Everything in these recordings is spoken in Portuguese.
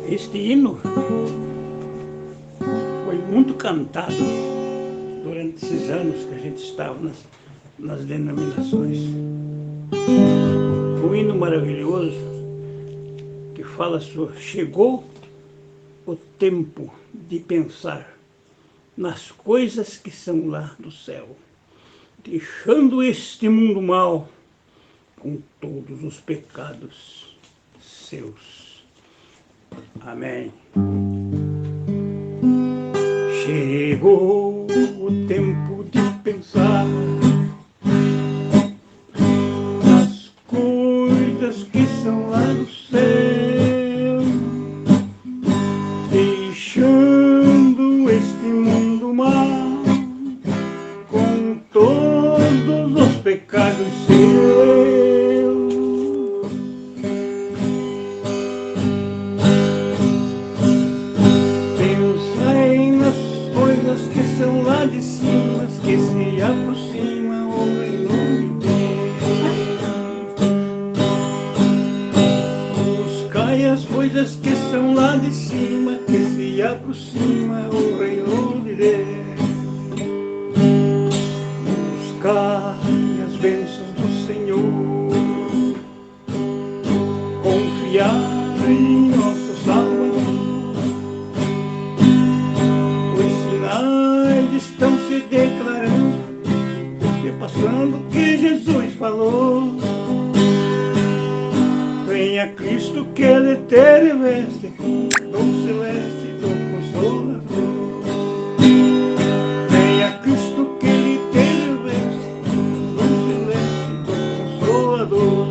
Este hino foi muito cantado durante esses anos que a gente estava nas denominações. Um hino maravilhoso que fala sobre: chegou o tempo de pensar nas coisas que são lá do céu, deixando este mundo mau com todos os pecados seus. Amém. Chegou o tempo de pensar nas coisas que são lá do céu, deixando este mundo mau com todos os pecados seus. Pensai nas coisas que são lá de cima, que se aproximam o reino de Deus. Buscai as coisas que são lá de cima, que se aproxima o reino de Deus. Buscai as bênçãos do Senhor, confiai em nosso Salvador. Os sinais estão se declarando, repassando o que Jesus falou. Venha Cristo que Ele te reveste, dom celeste, dom consolador. Venha Cristo que Ele te reveste, dom celeste, dom consolador.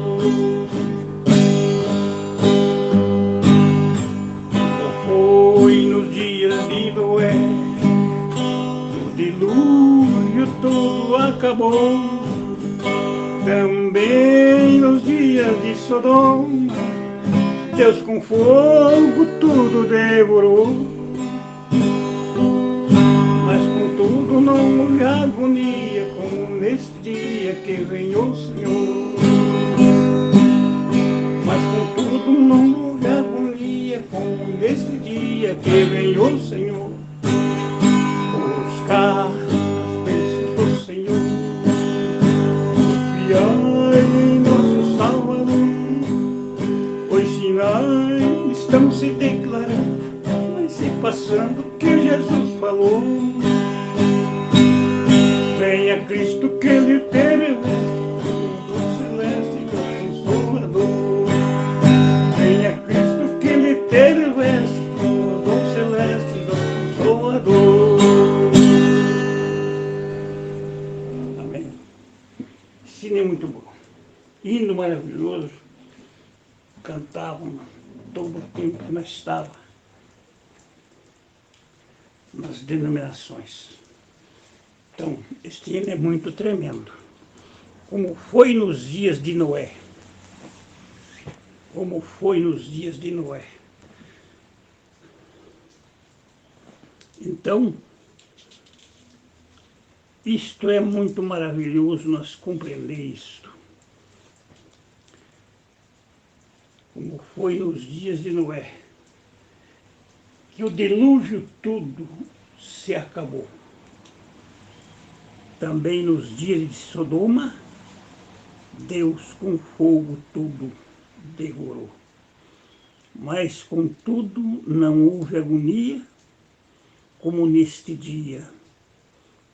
Foi nos dias de Noé, o dilúvio tudo acabou. Também nos dias de Sodoma, Deus com fogo tudo devorou. Mas contudo não houve agonia como neste dia que vem o Senhor. Mas contudo não houve agonia como neste dia que vem o Senhor. Buscar as bênçãos do Senhor, confiai em nosso Salvador. Os sinais estão se declarando, vai se passando o que Jesus falou. Venha Cristo que Ele te reveste, dom celeste, dom consolador. Venha Cristo que Ele te reveste, dom celeste, dom consolador. Amém. Esse hino é muito bom. Hino maravilhoso. Cantavam todo o tempo que nós estávamos nas denominações. Então, este hino é muito tremendo. Como foi nos dias de Noé. Como foi nos dias de Noé. Então, isto é muito maravilhoso, nós compreender isto. Como foi nos dias de Noé, que o dilúvio tudo se acabou. Também nos dias de Sodoma, Deus com fogo tudo devorou. Mas, contudo, não houve agonia, como neste dia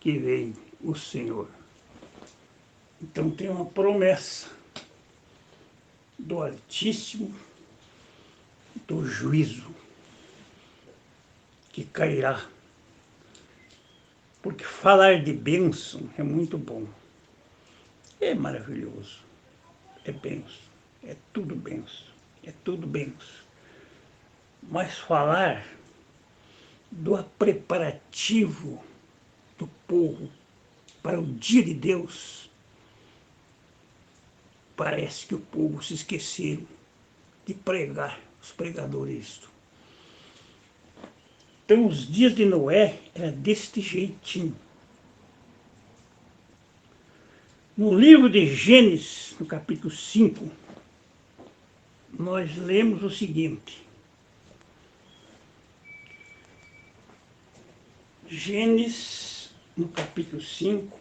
que vem o Senhor. Então tem uma promessa do Altíssimo, do juízo que cairá. Porque falar de bênção é muito bom, é maravilhoso, é bênção, é tudo bênção, é tudo bênção. Mas falar do preparativo do povo para o dia de Deus, parece que o povo se esqueceu de pregar, os pregadores isto. Então os dias de Noé era deste jeitinho. No livro de Gênesis, no capítulo 5, nós lemos o seguinte. Gênesis, no capítulo 5,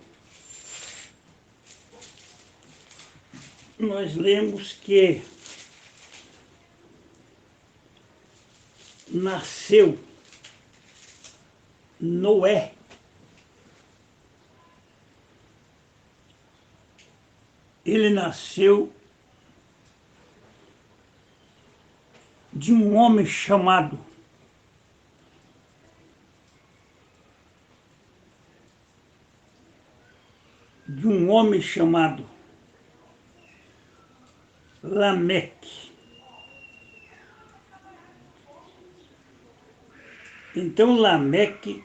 nós lemos que nasceu Noé. Ele nasceu de um homem chamado Lameque. Então Lameque,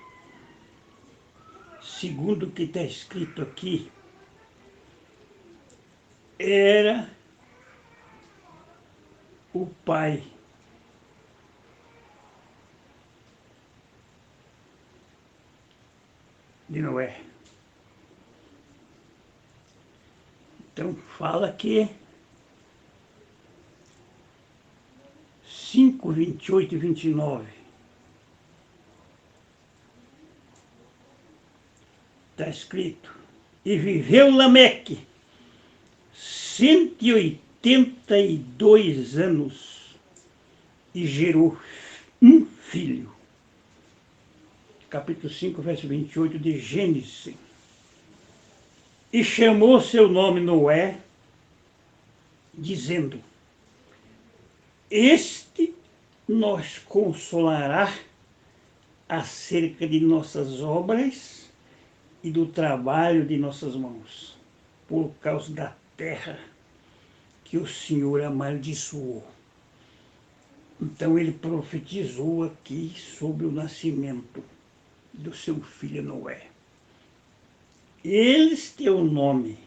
segundo o que está escrito aqui, era o pai de Noé. Então fala que 5, 28 e 29. Está escrito: e viveu Lameque 182 anos e gerou um filho. Capítulo 5, verso 28 de Gênesis. E chamou seu nome Noé, dizendo: este nos consolará acerca de nossas obras e do trabalho de nossas mãos, por causa da terra que o Senhor amaldiçoou. Então ele profetizou aqui sobre o nascimento do seu filho Noé. Este é o nome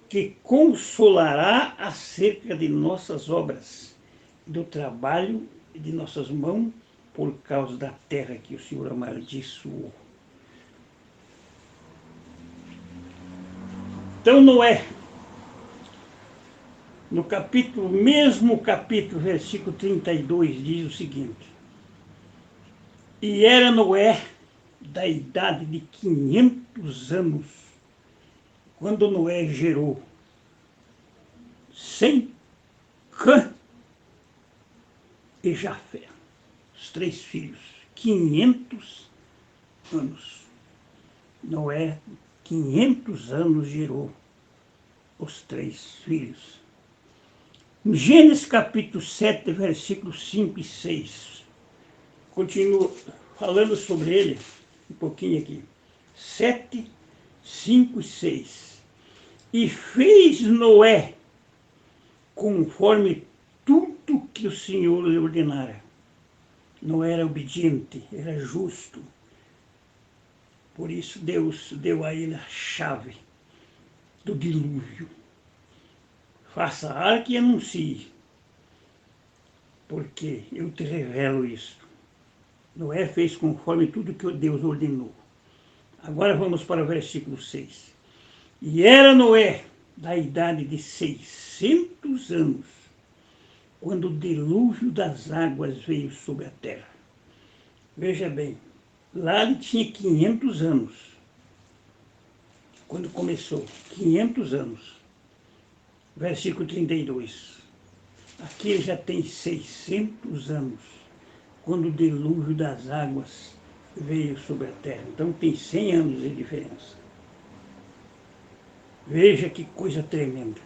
que consolará acerca de nossas obras, do trabalho de nossas mãos, por causa da terra que o Senhor amaldiçoou. Então Noé, no mesmo capítulo, versículo 32, diz o seguinte: e era Noé da idade de 500 anos, quando Noé gerou Sem, Cã e Jafé, os 3 filhos. 500 anos. Noé, 500 anos, gerou os 3 filhos. Em Gênesis capítulo 7, versículos 5 e 6, continuo falando sobre ele um pouquinho aqui. 7, 5 e 6. E fez Noé conforme tudo que o Senhor lhe ordenara. Noé era obediente, era justo. Por isso Deus deu a ele a chave do dilúvio. Faça a arca e anuncie, porque eu te revelo isso. Noé fez conforme tudo que Deus ordenou. Agora vamos para o versículo 6. E era Noé da idade de 600 anos, quando o dilúvio das águas veio sobre a terra. Veja bem, lá ele tinha 500 anos, quando começou, 500 anos. Versículo 32. Aqui ele já tem 600 anos, quando o dilúvio das águas veio sobre a terra. Então tem 100 anos de diferença. Veja que coisa tremenda.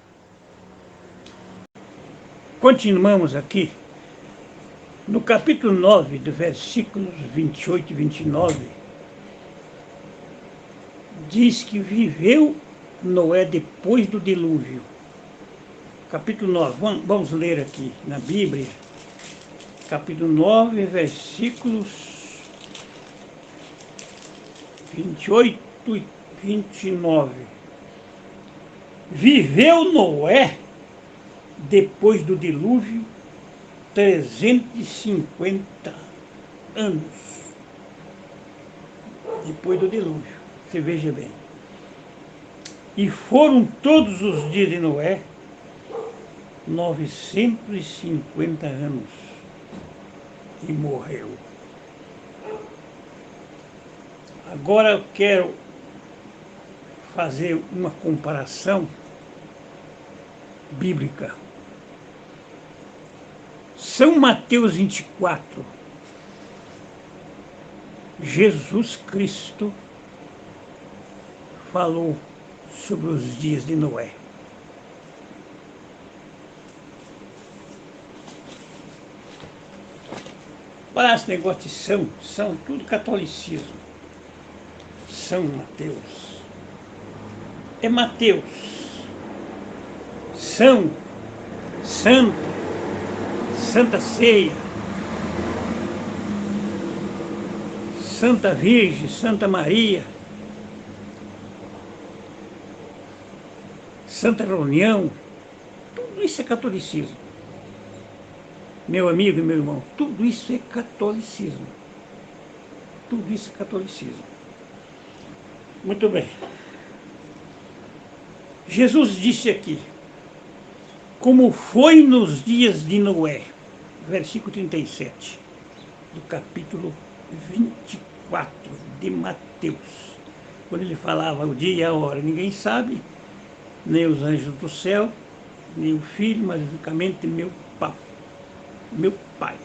Continuamos aqui. No capítulo 9, do versículos 28 e 29, diz que viveu Noé depois do dilúvio. Capítulo 9, vamos ler aqui na Bíblia. Capítulo 9, versículos 28 e 29. Viveu Noé, depois do dilúvio, 350 anos. Depois do dilúvio, você veja bem. E foram todos os dias de Noé 950 anos e morreu. Agora eu quero fazer uma comparação bíblica. São Mateus 24, Jesus Cristo falou sobre os dias de Noé. Para esse negócio de São tudo catolicismo. São Mateus. É Mateus. São, Santo, Santa Ceia, Santa Virgem, Santa Maria, Santa Reunião, tudo isso é catolicismo. Meu amigo e meu irmão, tudo isso é catolicismo. Tudo isso é catolicismo. Muito bem. Jesus disse aqui, como foi nos dias de Noé, versículo 37, do capítulo 24 de Mateus, quando ele falava o dia e a hora, ninguém sabe, nem os anjos do céu, nem o Filho, mas unicamente meu Pai.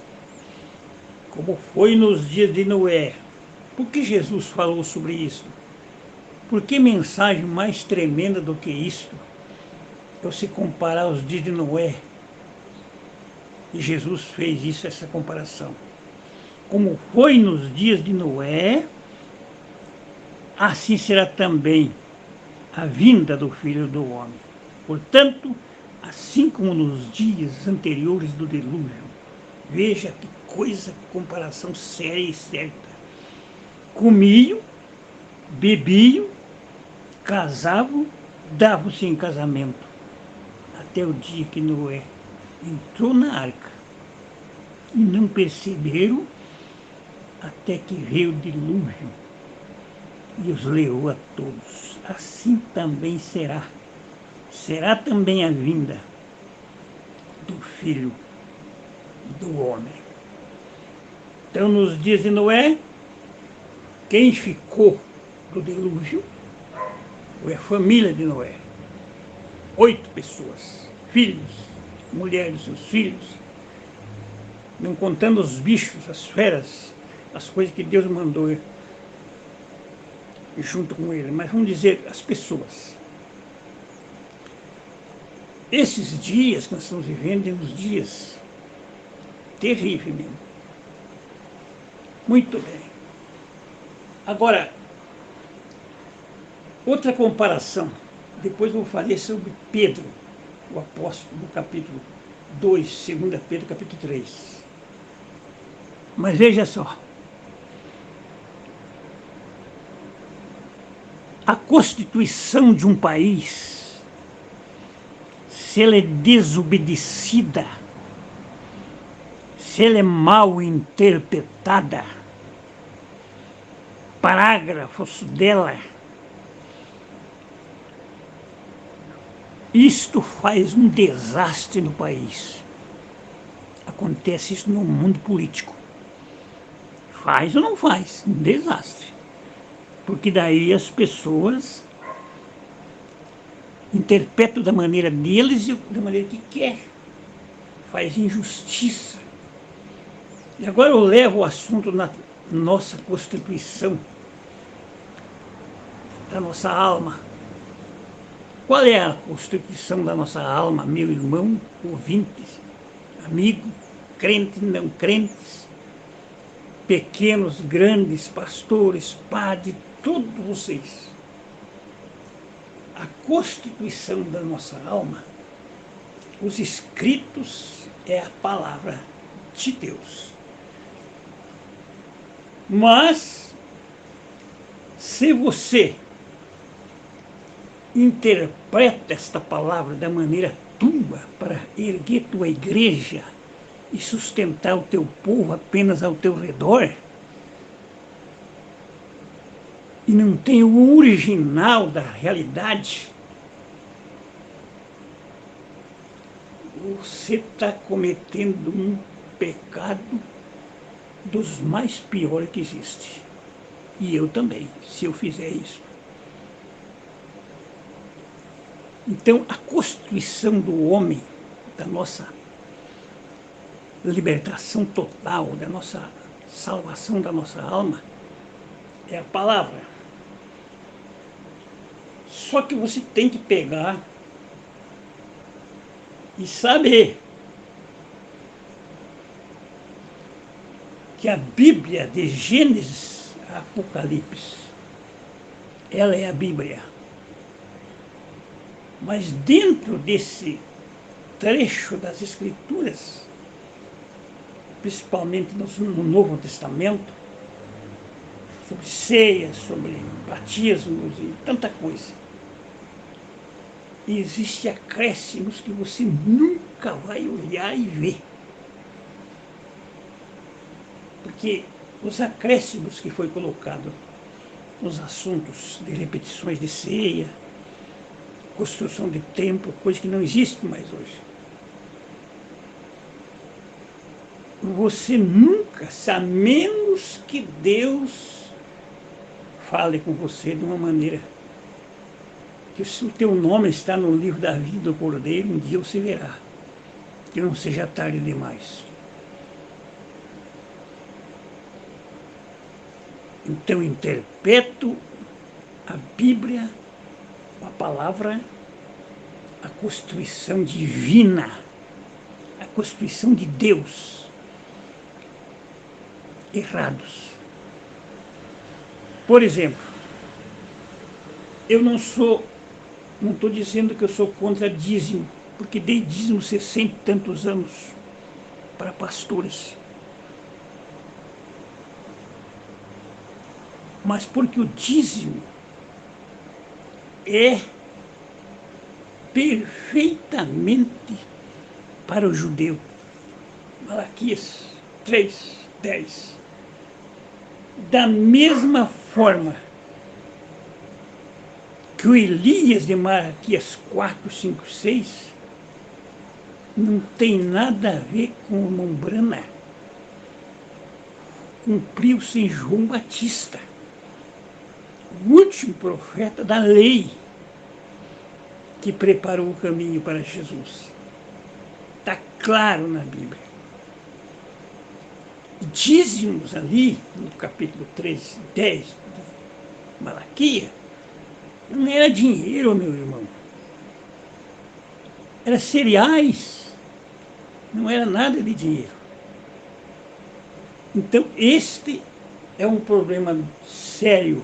Como foi nos dias de Noé. Por que Jesus falou sobre isso? Por que mensagem mais tremenda do que isto? Eu se comparar aos dias de Noé. E Jesus fez isso, essa comparação. Como foi nos dias de Noé, assim será também a vinda do Filho do Homem. Portanto, assim como nos dias anteriores do dilúvio, veja que coisa, comparação séria e certa. Comiam, bebiam, casavam, davam-se em casamento, até o dia que Noé entrou na arca. E não perceberam até que veio o dilúvio e os levou a todos. Assim também será. Será também a vinda do Filho do Homem. Então, nos dias de Noé, quem ficou do dilúvio foi a família de Noé. 8 pessoas, filhos, mulheres, seus filhos, não contando os bichos, as feras, as coisas que Deus mandou junto com ele, mas vamos dizer as pessoas. Esses dias que nós estamos vivendo, são uns dias terríveis mesmo. Muito bem. Agora, outra comparação. Depois eu vou falar sobre Pedro, o apóstolo, no capítulo 2, 2 Pedro, capítulo 3. Mas veja só. A constituição de um país, se ela é desobedecida, se ela é mal interpretada, parágrafos dela, isto faz um desastre no país. Acontece isso no mundo político. Faz ou não faz? Um desastre. Porque daí as pessoas interpretam da maneira deles e da maneira que quer. Faz injustiça. E agora eu levo o assunto na nossa Constituição, da nossa alma. Qual é a constituição da nossa alma, meu irmão, ouvintes, amigo, crentes, não crentes, pequenos, grandes, pastores, padres, todos vocês? A constituição da nossa alma, os escritos, é a palavra de Deus. Mas, se você interpreta esta palavra da maneira tua para erguer tua igreja e sustentar o teu povo apenas ao teu redor, e não tem o original da realidade, você está cometendo um pecado dos mais piores que existe. E eu também, se eu fizer isso. Então, a constituição do homem, da nossa libertação total, da nossa salvação da nossa alma, é a palavra. Só que você tem que pegar e saber que a Bíblia, de Gênesis a Apocalipse, ela é a Bíblia. Mas dentro desse trecho das Escrituras, principalmente no Novo Testamento, sobre ceias, sobre batismos e tanta coisa, existem acréscimos que você nunca vai olhar e ver. Porque os acréscimos que foi colocado nos assuntos de repetições de ceia, construção de templo, coisa que não existe mais hoje. Você nunca, a menos que Deus fale com você de uma maneira que se o teu nome está no livro da vida do Cordeiro, um dia você verá, que não seja tarde demais. Então interpreto a Bíblia, a palavra, a constituição divina, a constituição de Deus, errados. Por exemplo, eu não estou dizendo que eu sou contra dízimo, porque dei dízimo 60 e tantos anos para pastores. Mas porque o dízimo é perfeitamente para o judeu. Malaquias 3:10. Da mesma forma que o Elias de Malaquias 4:5-6 não tem nada a ver com o Mombrana. Cumpriu-se em João Batista, o último profeta da lei, que preparou o caminho para Jesus. Está claro na Bíblia. Dízimos ali, no capítulo 3:10 de Malaquias, não era dinheiro, meu irmão. Era cereais. Não era nada de dinheiro. Então, este é um problema sério.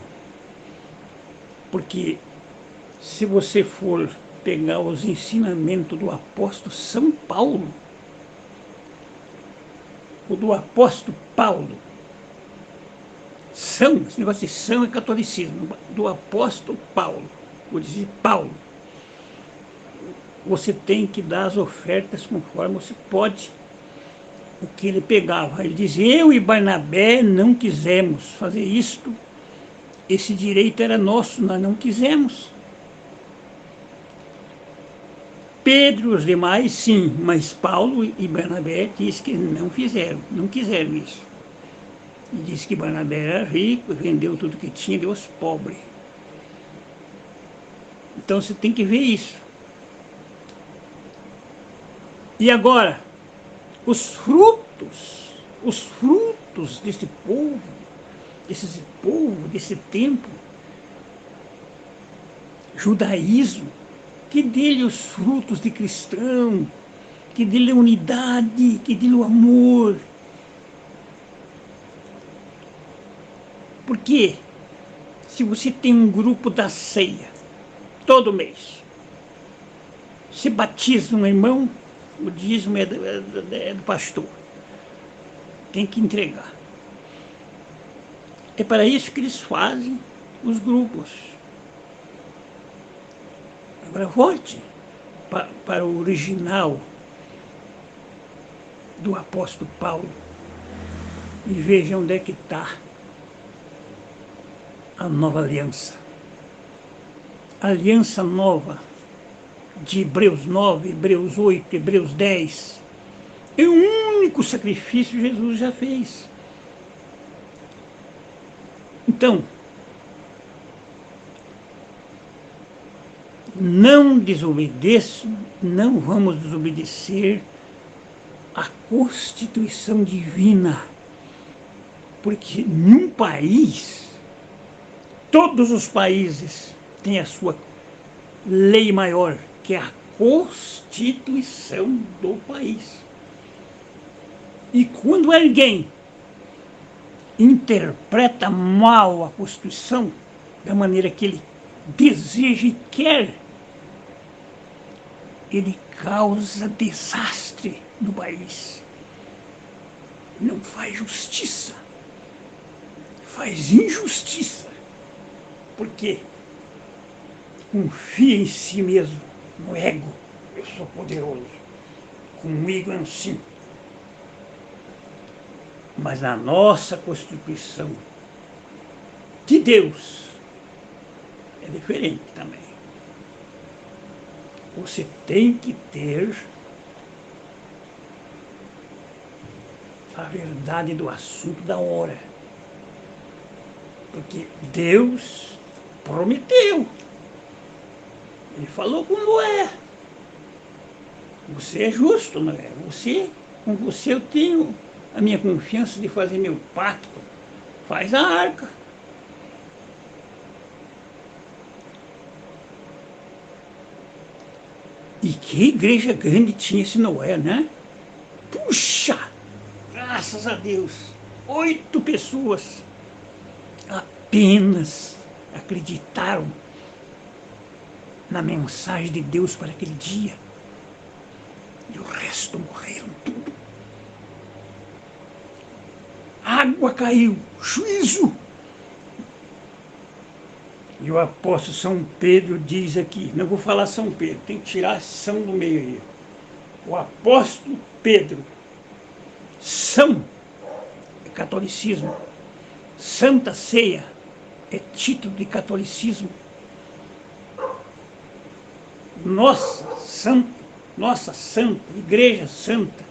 Porque se você for pegar os ensinamentos do apóstolo São Paulo, o do apóstolo Paulo, esse negócio de São é catolicismo, do apóstolo Paulo, vou dizer Paulo, você tem que dar as ofertas conforme você pode. O que ele pegava, ele dizia, eu e Barnabé não quisemos fazer isto, esse direito era nosso, nós não quisemos. Pedro e os demais, sim, mas Paulo e Barnabé disse que não quiseram isso. E disse que Barnabé era rico, vendeu tudo que tinha, deu aos pobres. Então você tem que ver isso. E agora, os frutos desse povo, desse tempo, judaísmo, que dele os frutos de cristão, que dele a unidade, que dele o amor. Porque se você tem um grupo da ceia, todo mês, se batiza um irmão, o dízimo é do pastor. Tem que entregar. É para isso que eles fazem os grupos. Agora volte para o original do apóstolo Paulo e veja onde é que está a nova aliança. A aliança nova de Hebreus 9, Hebreus 8, Hebreus 10. É um único sacrifício que Jesus já fez. Então, não desobedeço, não vamos desobedecer a Constituição Divina. Porque num país, todos os países têm a sua lei maior, que é a Constituição do país. E quando alguém interpreta mal a Constituição, da maneira que ele deseja e quer, ele causa desastre no país. Não faz justiça, faz injustiça. Por quê? Confia em si mesmo, no ego. Eu sou poderoso. Comigo é assim. Mas a nossa Constituição de Deus é diferente também. Você tem que ter a verdade do assunto da hora. Porque Deus prometeu. Ele falou com Noé. Você é justo, Noé. Com você eu tenho a minha confiança de fazer meu pacto. Faz a arca. E que igreja grande tinha esse Noé, né? Puxa! Graças a Deus! 8 pessoas apenas acreditaram na mensagem de Deus para aquele dia. E o resto morreram tudo. Água caiu, juízo. E o apóstolo São Pedro diz aqui, não vou falar São Pedro, tem que tirar São do meio aí. O apóstolo Pedro, São é catolicismo, Santa Ceia é título de catolicismo. Nossa santa, igreja santa,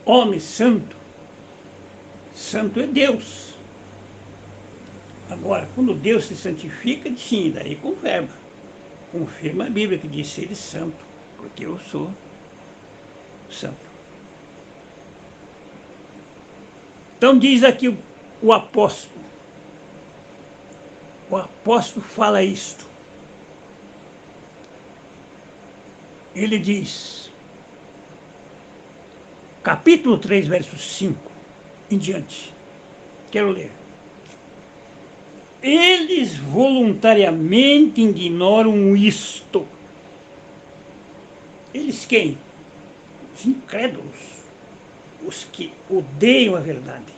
homem santo, santo é Deus. Agora, quando Deus se santifica, sim, daí confirma. Confirma a Bíblia que diz ser santo, porque eu sou santo. Então diz aqui o apóstolo. O apóstolo fala isto. Ele diz, capítulo 3, verso 5 em diante. Quero ler. Eles voluntariamente ignoram isto. Eles quem? Os incrédulos, os que odeiam a verdade.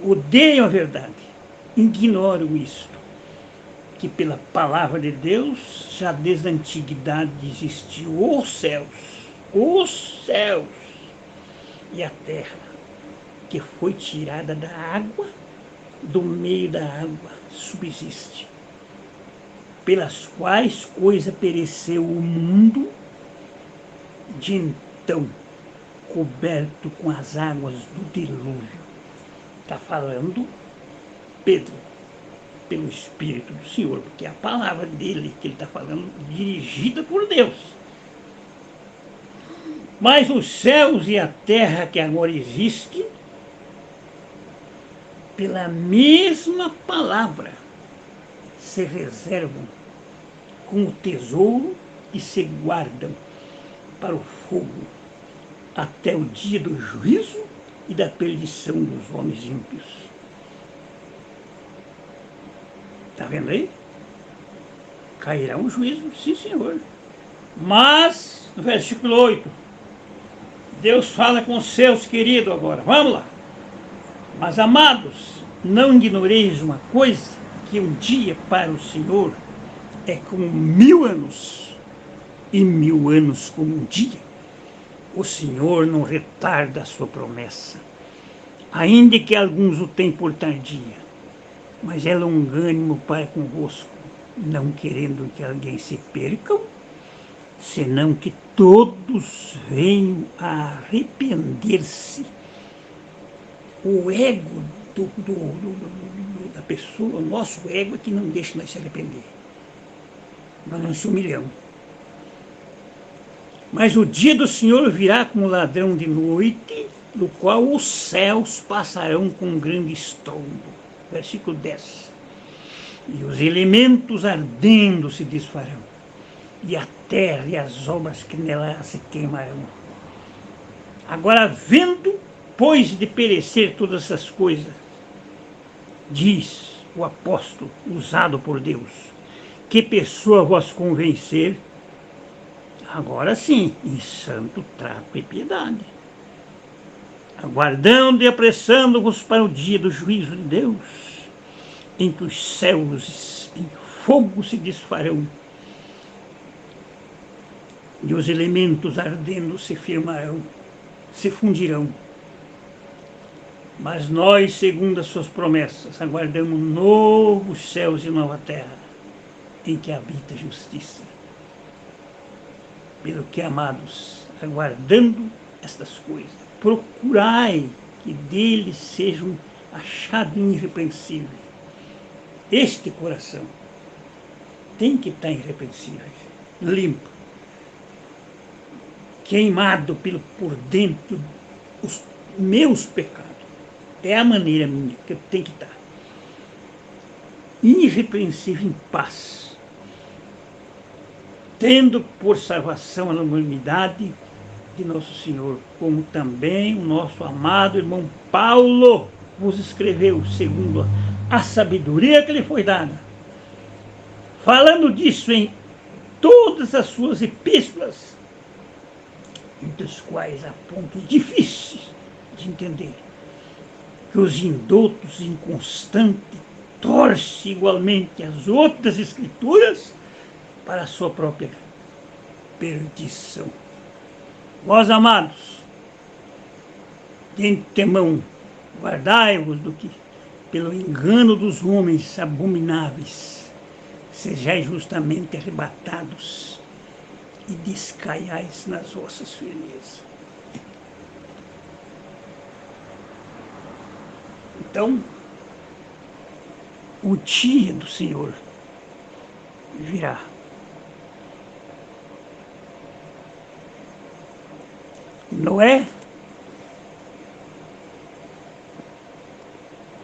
Odeiam a verdade, ignoram isto, que pela palavra de Deus já desde a antiguidade existiu os céus e a terra, que foi tirada da água, do meio da água subsiste, pelas quais coisa pereceu o mundo, de então coberto com as águas do dilúvio. Está falando Pedro, pelo Espírito do Senhor, porque é a palavra dele que ele está falando, dirigida por Deus. Mas os céus e a terra que agora existem, pela mesma palavra, se reservam como tesouro e se guardam para o fogo, até o dia do juízo e da perdição dos homens ímpios. Está vendo aí? Cairá um juízo, sim, senhor. Mas, no versículo 8, Deus fala com os seus queridos agora. Vamos lá. Mas, amados, não ignoreis uma coisa, que um dia para o Senhor é como 1000 anos, e 1000 anos como um dia. O Senhor não retarda a sua promessa, ainda que alguns o tenham por tardia, mas é longânimo para convosco, não querendo que alguém se perca, senão que todos venham a arrepender-se. O ego da pessoa, o nosso ego é que não deixa nós se arrepender. Nós não se humilhamos. Mas o dia do Senhor virá como ladrão de noite, no qual os céus passarão com um grande estrondo. Versículo 10. E os elementos ardendo se desfarão, e a terra e as obras que nela se queimarão. Agora, vendo, pois, de perecer todas essas coisas, diz o apóstolo usado por Deus, que pessoa vos convencer, agora sim, em santo trato e piedade, aguardando e apressando-vos para o dia do juízo de Deus, em que os céus em fogo se desfarão, e os elementos ardendo se firmarão, se fundirão. Mas nós, segundo as suas promessas, aguardamos novos céus e nova terra, em que habita a justiça. Pelo que, amados, aguardando estas coisas, procurai que deles sejam achados irrepreensíveis. Este coração tem que estar irrepreensível, limpo, queimado por dentro os meus pecados. É a maneira minha que eu tenho que estar. Irrepreensível, em paz, tendo por salvação a humanidade de nosso Senhor, como também o nosso amado irmão Paulo vos escreveu, segundo a sabedoria que lhe foi dada, falando disso em todas as suas epístolas, entre os quais há pontos difíceis de entender, que os indoutos inconstantes torcem igualmente as outras escrituras para a sua própria perdição. Vós, amados, de antemão, guardai-vos do que, pelo engano dos homens abomináveis, sejais justamente arrebatados e descaiais nas vossas firmezas. Então, o dia do Senhor virá. Noé,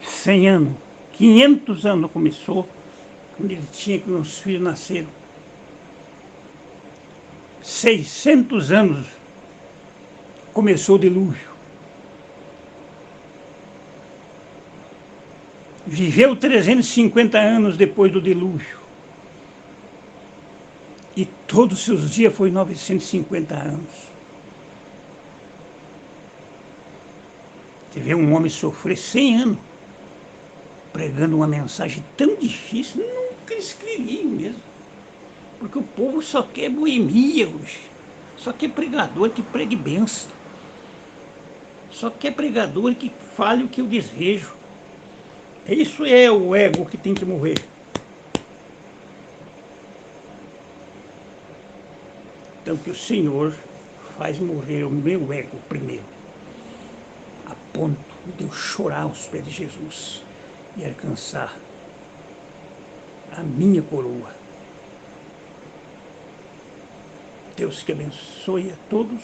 100 anos, 500 anos começou, quando ele tinha que os filhos nasceram. 600 anos começou o dilúvio. Viveu 350 anos depois do dilúvio. E todos os seus dias foi 950 anos. Você vê um homem sofrer 100 anos pregando uma mensagem tão difícil, nunca escrevi mesmo. Porque o povo só quer boemia hoje. Só quer pregador que pregue bênção. Só quer pregador que fale o que eu desejo. Isso é o ego que tem que morrer. Então que o Senhor faz morrer o meu ego primeiro, a ponto de eu chorar aos pés de Jesus e alcançar a minha coroa. Deus que abençoe a todos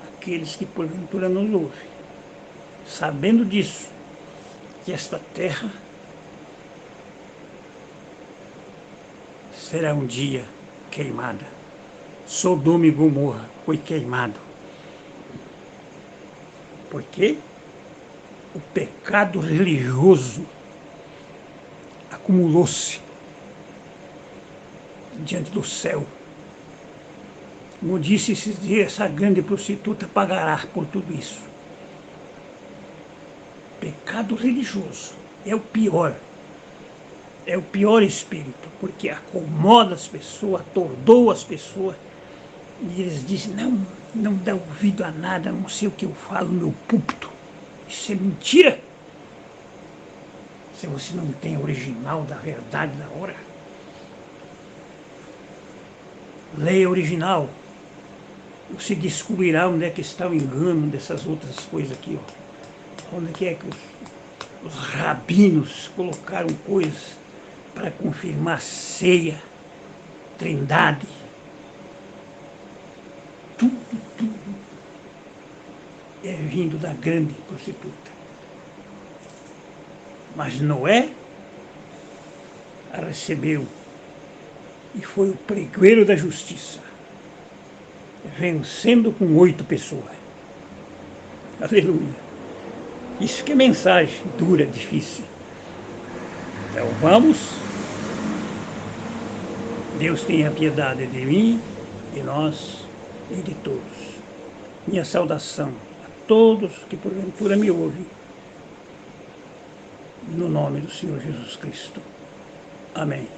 aqueles que porventura nos ouvem, sabendo disso, que esta terra será um dia queimada. Sodoma e Gomorra foi queimado. Porque o pecado religioso acumulou-se diante do céu. Como disse esses dias, essa grande prostituta pagará por tudo isso. Pecado religioso é o pior. É o pior espírito, porque acomoda as pessoas, atordoa as pessoas. E eles dizem, não dá ouvido a nada, a não sei o que eu falo no meu púlpito. Isso é mentira. Se você não tem a original da verdade da hora. Leia original. Você descobrirá onde é que está o engano dessas outras coisas aqui, ó. Onde é que os rabinos colocaram coisas para confirmar ceia, trindade. Tudo é vindo da grande prostituta. Mas Noé a recebeu e foi o pregoeiro da justiça, vencendo com 8 pessoas. Aleluia. Isso que é mensagem dura, difícil. Então vamos. Deus tenha piedade de mim, de nós e de todos. Minha saudação a todos que porventura me ouvem. No nome do Senhor Jesus Cristo. Amém.